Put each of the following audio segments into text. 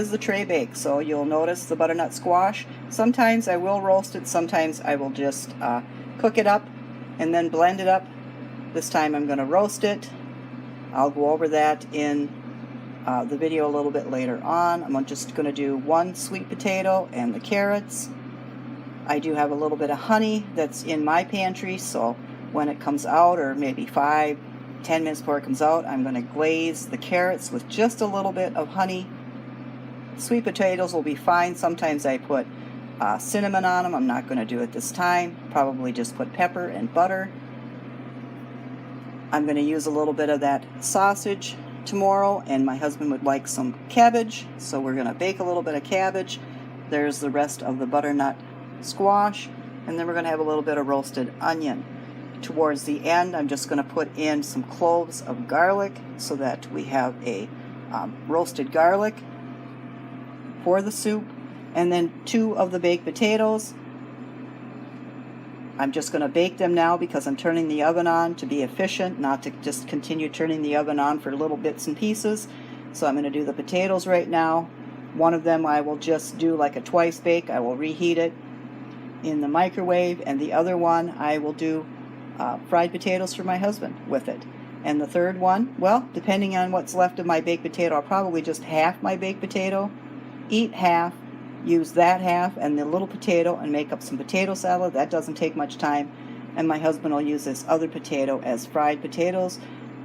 is the tray bake, so you'll notice the butternut squash. Sometimes I will roast it, sometimes I will just cook it up and then blend it up. This time I'm going to roast it. I'll go over that in the video a little bit later on. I'm just going to do one sweet potato and the carrots. I do have a little bit of honey that's in my pantry, so when it comes out, or maybe 5-10 minutes before it comes out, I'm going to glaze the carrots with just a little bit of honey. Sweet potatoes will be fine. Sometimes I put cinnamon on them. I'm not going to do it this time. Probably just put pepper and butter. I'm going to use a little bit of that sausage tomorrow, and my husband would like some cabbage, so we're going to bake a little bit of cabbage. There's the rest of the butternut squash, and then we're going to have a little bit of roasted onion. Towards the end, I'm just going to put in some cloves of garlic so that we have a roasted garlic for the soup, and then 2 of the baked potatoes. I'm just going to bake them now because I'm turning the oven on to be efficient, not to just continue turning the oven on for little bits and pieces. So I'm going to do the potatoes right now. One of them I will just do like a twice bake. I will reheat it in the microwave, and the other one I will do fried potatoes for my husband with it. And the third one, well, depending on what's left of my baked potato, I'll probably just half my baked potato, eat half, use that half and the little potato and make up some potato salad. That doesn't take much time. And my husband will use this other potato as fried potatoes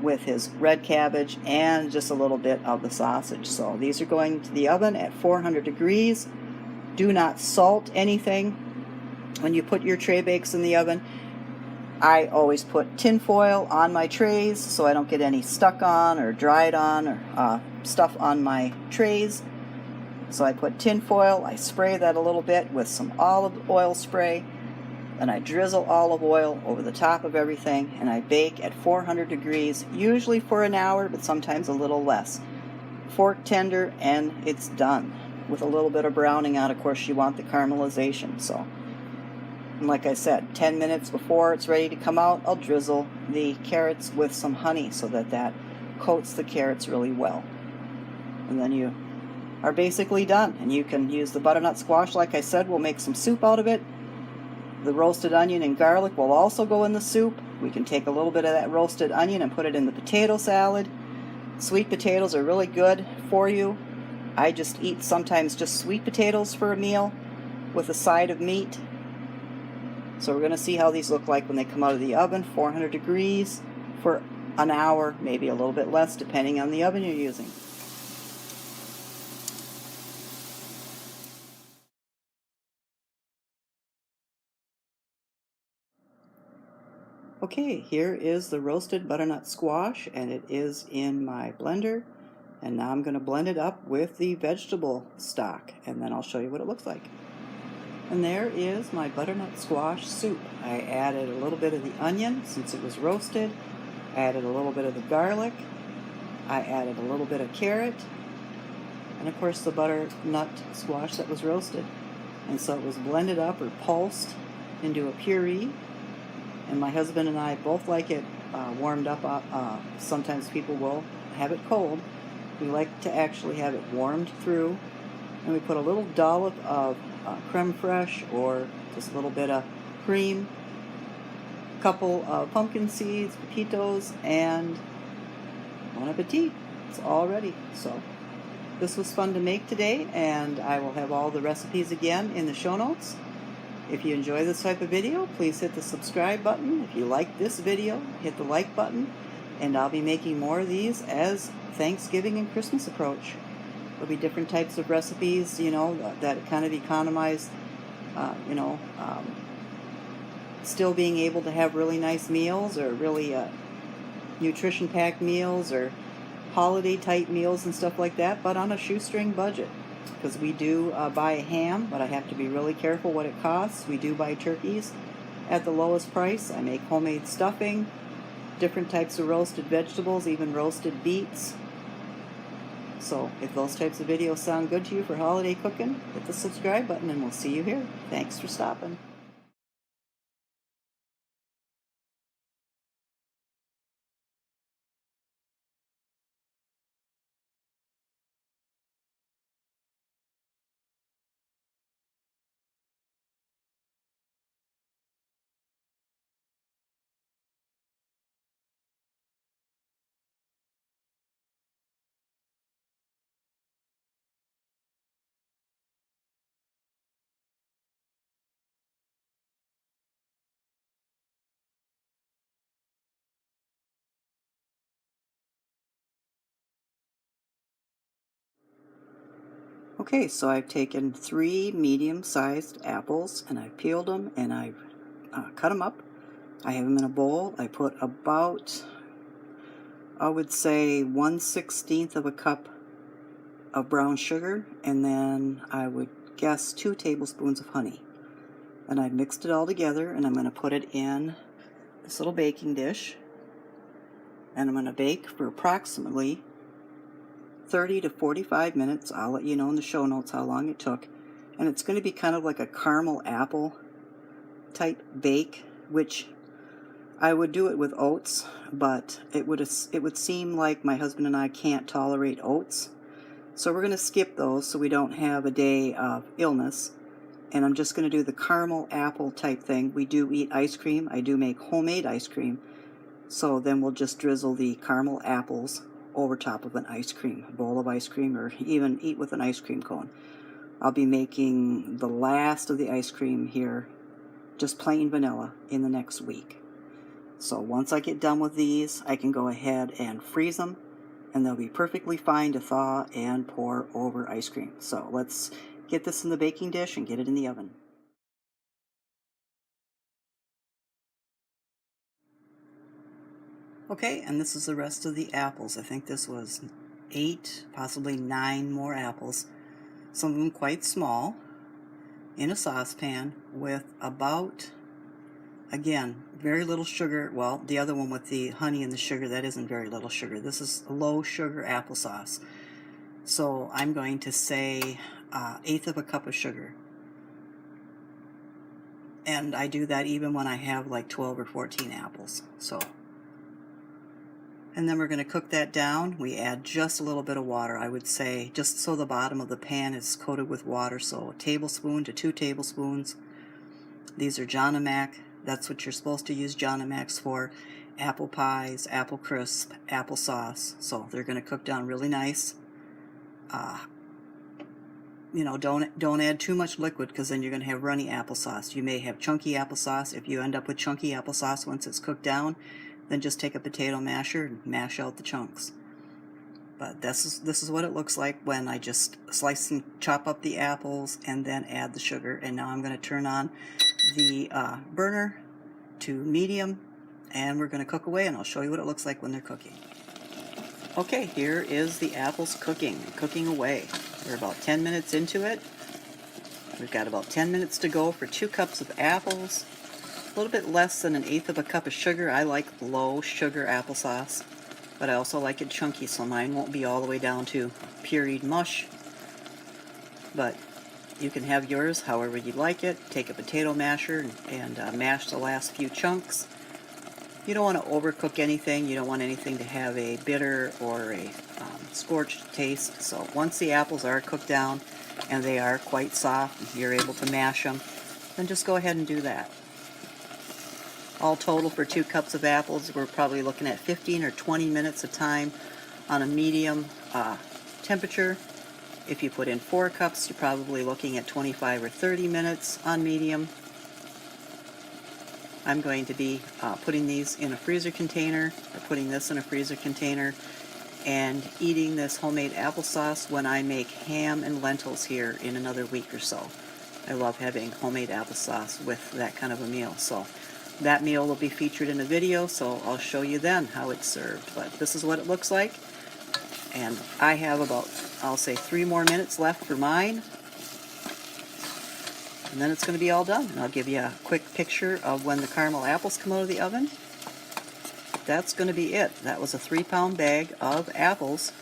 with his red cabbage and just a little bit of the sausage. So these are going to the oven at 400 degrees. Do not salt anything when you put your tray bakes in the oven. I always put tin foil on my trays so I don't get any stuck on or dried on or stuff on my trays. So I put tin foil, I spray that a little bit with some olive oil spray, and I drizzle olive oil over the top of everything, and I bake at 400 degrees, usually for an hour, but sometimes a little less. Fork tender, and it's done. With a little bit of browning on, of course, you want the caramelization. So, and like I said, 10 minutes before it's ready to come out, I'll drizzle the carrots with some honey so that coats the carrots really well. And then you are basically done, and you can use the butternut squash. Like I said, we'll make some soup out of it. The roasted onion and garlic will also go in the soup. We can take a little bit of that roasted onion and put it in the potato salad. Sweet potatoes are really good for you. I just eat sometimes just sweet potatoes for a meal with a side of meat. So we're going to see how these look like when they come out of the oven, 400 degrees for an hour, maybe a little bit less depending on the oven you're using. Okay, here is the roasted butternut squash, and it is in my blender. And now I'm going to blend it up with the vegetable stock, and then I'll show you what it looks like. And there is my butternut squash soup. I added a little bit of the onion since it was roasted. I added a little bit of the garlic. I added a little bit of carrot. And of course the butternut squash that was roasted. And so it was blended up or pulsed into a puree. And my husband and I both like it warmed up. Sometimes people will have it cold. We like to actually have it warmed through. And we put a little dollop of creme fraiche or just a little bit of cream, a couple of pumpkin seeds, pepitos, and bon appetit. It's all ready. So this was fun to make today, and I will have all the recipes again in the show notes. If you enjoy this type of video, please hit the subscribe button. If you like this video, hit the like button, and I'll be making more of these as Thanksgiving and Christmas approach. There'll be different types of recipes, that kind of economize, still being able to have really nice meals or really nutrition-packed meals or holiday-type meals and stuff like that, but on a shoestring budget. Because we do buy a ham, but I have to be really careful what it costs. We do buy turkeys at the lowest price. I make homemade stuffing, different types of roasted vegetables, even roasted beets. So if those types of videos sound good to you for holiday cooking, hit the subscribe button and we'll see you here. Thanks for stopping. Okay, so I've taken 3 medium-sized apples and I've peeled them and I've cut them up. I have them in a bowl. I put about, I would say, 1/16 of a cup of brown sugar, and then I would guess 2 tablespoons of honey. And I've mixed it all together, and I'm going to put it in this little baking dish, and I'm going to bake for approximately 30 to 45 minutes. I'll let you know in the show notes how long it took. And it's going to be kind of like a caramel apple type bake, which I would do it with oats, but it would seem like my husband and I can't tolerate oats. So we're going to skip those so we don't have a day of illness. And I'm just going to do the caramel apple type thing. We do eat ice cream. I do make homemade ice cream. So then we'll just drizzle the caramel apples over top of an ice cream, a bowl of ice cream, or even eat with an ice cream cone. I'll be making the last of the ice cream here, just plain vanilla, in the next week. So once I get done with these, I can go ahead and freeze them, and they'll be perfectly fine to thaw and pour over ice cream. So let's get this in the baking dish and get it in the oven. Okay, and this is the rest of the apples. I think this was 8, possibly 9 more apples. Some of them quite small, in a saucepan with about, again, very little sugar. Well, the other one with the honey and the sugar, that isn't very little sugar. This is low sugar applesauce. So I'm going to say 1/8 of a cup of sugar. And I do that even when I have like 12 or 14 apples. And then we're going to cook that down. We add just a little bit of water, I would say, just so the bottom of the pan is coated with water. So a tablespoon to 2 tablespoons. These are John and Mac. That's what you're supposed to use John and Mac's for. Apple pies, apple crisp, applesauce. So they're going to cook down really nice. Don't add too much liquid, because then you're going to have runny applesauce. You may have chunky applesauce. If you end up with chunky applesauce once it's cooked down, then just take a potato masher and mash out the chunks. But this is what it looks like when I just slice and chop up the apples and then add the sugar. And now I'm going to turn on the burner to medium, and we're going to cook away, and I'll show you what it looks like when they're cooking. Okay, here is the apples cooking away. We're about 10 minutes into it. We've got about 10 minutes to go for 2 cups of apples. A little bit less than 1/8 of a cup of sugar. I like low sugar applesauce, but I also like it chunky, so mine won't be all the way down to pureed mush. But you can have yours however you like it. Take a potato masher and mash the last few chunks. You don't want to overcook anything. You don't want anything to have a bitter or a scorched taste. So once the apples are cooked down and they are quite soft and you're able to mash them, then just go ahead and do that. All total for 2 cups of apples, we're probably looking at 15 or 20 minutes of time on a medium temperature. If you put in 4 cups, you're probably looking at 25 or 30 minutes on medium. I'm going to be putting these in a freezer container, or putting this in a freezer container, and eating this homemade applesauce when I make ham and lentils here in another week or so. I love having homemade applesauce with that kind of a meal. So that meal will be featured in a video, so I'll show you then how it's served. But this is what it looks like. And I have about, I'll say, 3 more minutes left for mine. And then it's going to be all done. And I'll give you a quick picture of when the caramel apples come out of the oven. That's going to be it. That was a 3-pound bag of apples.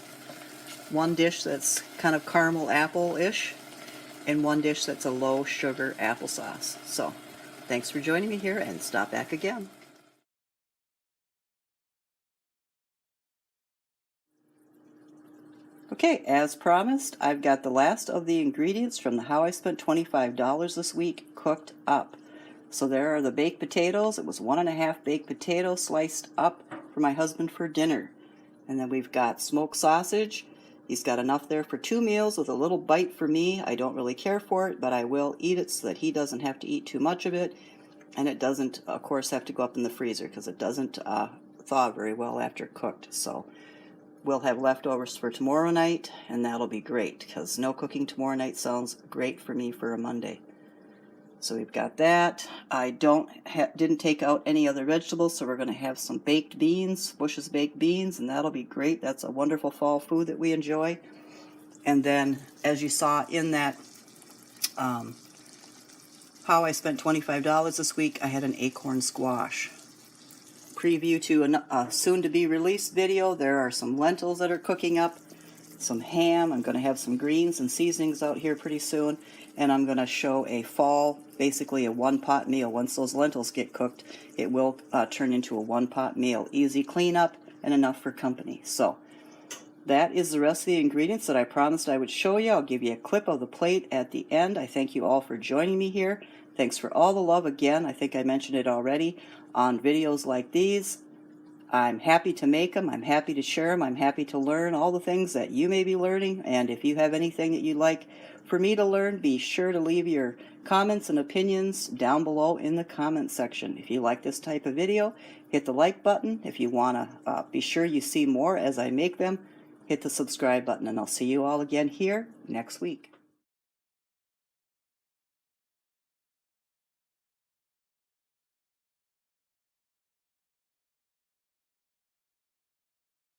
1 dish that's kind of caramel apple-ish, and 1 dish that's a low sugar applesauce. So thanks for joining me here, and stop back again. Okay, as promised, I've got the last of the ingredients from the How I Spent $25 this week cooked up. So there are the baked potatoes. It was 1½ baked potatoes sliced up for my husband for dinner. And then we've got smoked sausage. He's got enough there for 2 meals with a little bite for me. I don't really care for it, but I will eat it so that he doesn't have to eat too much of it. And it doesn't, of course, have to go up in the freezer because it doesn't thaw very well after cooked. So we'll have leftovers for tomorrow night, and that'll be great because no cooking tomorrow night sounds great for me for a Monday. So we've got that. I didn't take out any other vegetables, so we're going to have some baked beans, Bush's baked beans, and that'll be great. That's a wonderful fall food that we enjoy. And then, as you saw in that how I spent $25 this week, I had an acorn squash. Preview to a soon-to-be released video. There are some lentils that are cooking up, some ham. I'm going to have some greens and seasonings out here pretty soon, and I'm going to show a fall, basically a one-pot meal. Once those lentils get cooked, it will turn into a one-pot meal. Easy cleanup and enough for company. So that is the rest of the ingredients that I promised I would show you. I'll give you a clip of the plate at the end. I thank you all for joining me here. Thanks for all the love again. I think I mentioned it already on videos like these. I'm happy to make them. I'm happy to share them. I'm happy to learn all the things that you may be learning. And if you have anything that you'd like for me to learn, be sure to leave your comments and opinions down below in the comment section. If you like this type of video, hit the like button. If you want to be sure you see more as I make them, hit the subscribe button. And I'll see you all again here next week.